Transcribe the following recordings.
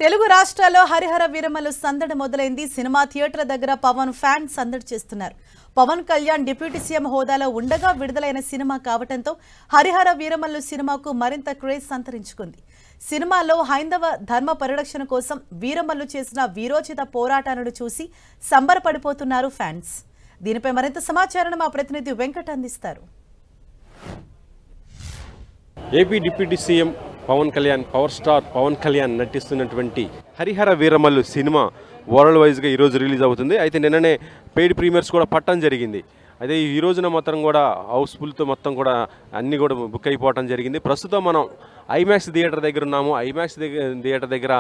తెలుగు రాష్ట్రాల్లో హరిహర వీరమల్లు సందడి మొదలైంది. సినిమా థియేటర్ దగ్గర పవన్ ఫ్యాన్స్ సందడి చేస్తున్నారు. పవన్ కళ్యాణ్ డిప్యూటీ సీఎం హోదాలో ఉండగా విడుదలైన సినిమా కావడంతో హరిహర వీరమల్లు సినిమాకు మరింత క్రేజ్ సంతరించుకుంది. సినిమాలో హైందవ ధర్మ పరిరక్షణ కోసం వీరమల్లు చేసిన వీరోచిత పోరాటాలను చూసి సంబరపడిపోతున్నారు ఫ్యాన్స్. దీనిపై మరింత సమాచారాన్ని మా ప్రతినిధి వెంకట్ అందిస్తారు. AP deputy CM Pavan Kalyan, power star Pavan Kalyan నటిస్తున్నటువంటి హరిహర వీరమల్లు సినిమా వరల్డ్ వైజ్గా ఈరోజు రిలీజ్ అవుతుంది. అయితే నిన్ననే పెయిడ్ ప్రీమియర్స్ కూడా పట్టడం జరిగింది. అదే ఈ రోజున మొత్తం కూడా హౌస్ఫుల్తో మొత్తం కూడా అన్నీ కూడా బుక్ అయిపోవడం జరిగింది. ప్రస్తుతం మనం ఐమాక్స్ థియేటర్ దగ్గర ఉన్నాము. ఐమాక్స్ థియేటర్ దగ్గర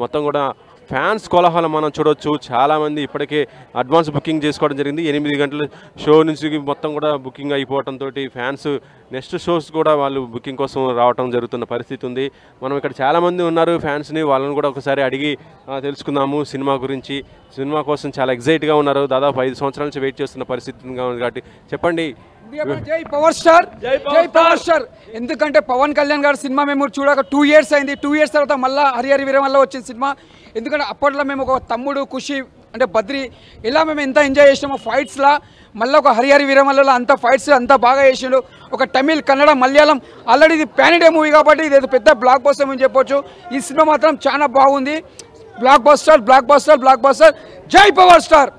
మొత్తం కూడా ఫ్యాన్స్ కోలాహలం మనం చూడొచ్చు. చాలామంది ఇప్పటికే అడ్వాన్స్ బుకింగ్ చేసుకోవడం జరిగింది. 8 గంటల షో నుంచి మొత్తం కూడా బుకింగ్ అయిపోవడంతో ఫ్యాన్స్ నెక్స్ట్ షోస్ కూడా వాళ్ళు బుకింగ్ కోసం రావడం జరుగుతున్న పరిస్థితి ఉంది. మనం ఇక్కడ చాలామంది ఉన్నారు ఫ్యాన్స్ని, వాళ్ళని కూడా ఒకసారి అడిగి తెలుసుకుందాము సినిమా గురించి. సినిమా కోసం చాలా ఎగ్జైట్గా ఉన్నారు. దాదాపు 5 సంవత్సరాల నుంచి వెయిట్ చేస్తున్న పరిస్థితి ఉంది కాబట్టి చెప్పండి. జై పవర్ స్టార్, జై పవర్ స్టార్. ఎందుకంటే పవన్ కళ్యాణ్ గారి సినిమా మేము చూడక 2 years అయింది. 2 years తర్వాత మళ్ళీ హరిహర వీరమల్లు వచ్చిన సినిమా. ఎందుకంటే అప్పట్లో మేము ఒక తమ్ముడు, ఖుషి అంటే బద్రి ఇలా మేము ఎంత ఎంజాయ్ చేసామో ఫైట్స్లా, మళ్ళీ ఒక హరిహర వీరమల్లులో అంత ఫైట్స్ అంతా బాగా చేసిండు. ఒక తమిళ్, కన్నడ, మలయాళం ఆల్రెడీ ఇది పాన్ ఇండియా మూవీ కాబట్టి ఇది పెద్ద బ్లాక్ బస్టర్ అని చెప్పొచ్చు. ఈ సినిమా మాత్రం చాలా బాగుంది. Block buster, block buster, block buster. జై పవర్ స్టార్.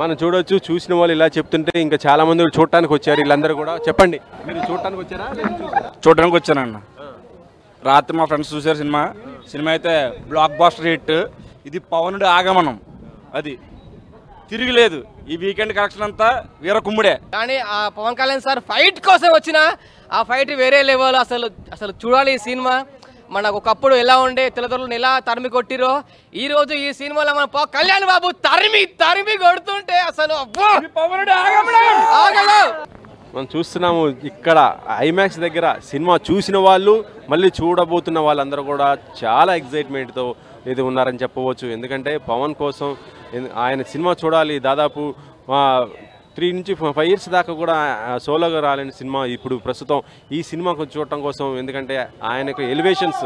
మనం చూడొచ్చు. చూసిన వాళ్ళు ఇలా చెప్తుంటే ఇంకా చాలా మంది చూడటానికి వచ్చారు. వీళ్ళందరూ కూడా చెప్పండి, మీరు చూడటానికి వచ్చారా? చూడడానికి వచ్చానన్న. రాత్రి మా ఫ్రెండ్స్ చూసారు సినిమా. సినిమా అయితే బ్లాక్ బస్టర్ హిట్. ఇది పవనుడి ఆగమనం, అది తిరిగిలేదు. ఈ వీకెండ్ కలెక్షన్ అంతా వీర కుమ్ముడే. కానీ ఆ పవన్ కళ్యాణ్ సార్ ఫైట్ కోసం వచ్చిన ఆ ఫైట్ వేరే లెవెల్. అసలు చూడాలి ఈ సినిమా. మనకు ఒకప్పుడు ఎలా ఉండే తెల్లదొరలను ఎలా తరిమి కొట్టిరో, ఈ రోజు ఈ సినిమాలో మన కళ్యాణ్ బాబు తరిమి కొడుతుంటే అసలు మనం చూస్తున్నాము. ఇక్కడ ఐమాక్స్ దగ్గర సినిమా చూసిన వాళ్ళు, మళ్ళీ చూడబోతున్న వాళ్ళందరూ కూడా చాలా ఎగ్జైట్మెంట్తో ఇది ఉన్నారని చెప్పవచ్చు. ఎందుకంటే పవన్ కోసం ఆయన సినిమా చూడాలి. దాదాపు 3 నుంచి 5 years దాకా కూడా సోలోగా రాలేని సినిమా ఇప్పుడు ప్రస్తుతం ఈ సినిమా చూడటం కోసం. ఎందుకంటే ఆయనకు ఎలివేషన్స్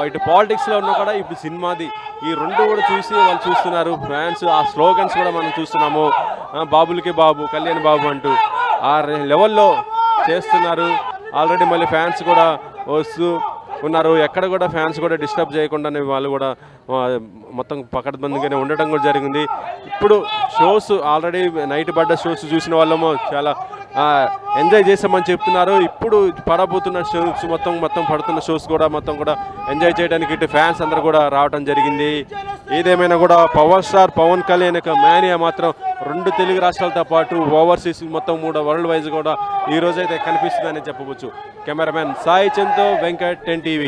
ఇటు పాలిటిక్స్లో ఉన్నా కూడా ఇప్పుడు సినిమాది ఈ రెండు కూడా చూసి వాళ్ళు చూస్తున్నారు ఫ్యాన్స్. ఆ స్లోగన్స్ కూడా మనం చూస్తున్నాము. బాబులకి బాబు, కళ్యాణ్ బాబు అంటూ ఆ లెవెల్లో చేస్తున్నారు. ఆల్రెడీ మళ్ళీ ఫ్యాన్స్ కూడా వస్తూ ఉన్నారు. ఎక్కడ కూడా ఫ్యాన్స్ కూడా డిస్టర్బ్ చేయకుండానే వాళ్ళు కూడా మొత్తం పకడ్బందీగానే ఉండటం కూడా జరిగింది. ఇప్పుడు షోస్ ఆల్రెడీ నైట్ పడ్డ షోస్ చూసిన వాళ్ళము చాలా ఎంజాయ్ చేసామని చెప్తున్నారు. ఇప్పుడు పడబోతున్న షోస్ మొత్తం పడుతున్న షోస్ కూడా మొత్తం కూడా ఎంజాయ్ చేయడానికి ఇటు ఫ్యాన్స్ అందరూ కూడా రావడం జరిగింది. ఏదేమైనా కూడా పవర్ స్టార్ పవన్ కళ్యాణ్ యొక్క మేనియా మాత్రం 2 తెలుగు రాష్ట్రాలతో పాటు ఓవర్సీస్ మొత్తం 3 వరల్డ్ వైజ్ కూడా ఈ రోజైతే కనిపిస్తుందని చెప్పవచ్చు. కెమెరామెన్ సాయి చంద్తో వెంకట్, 10 TV.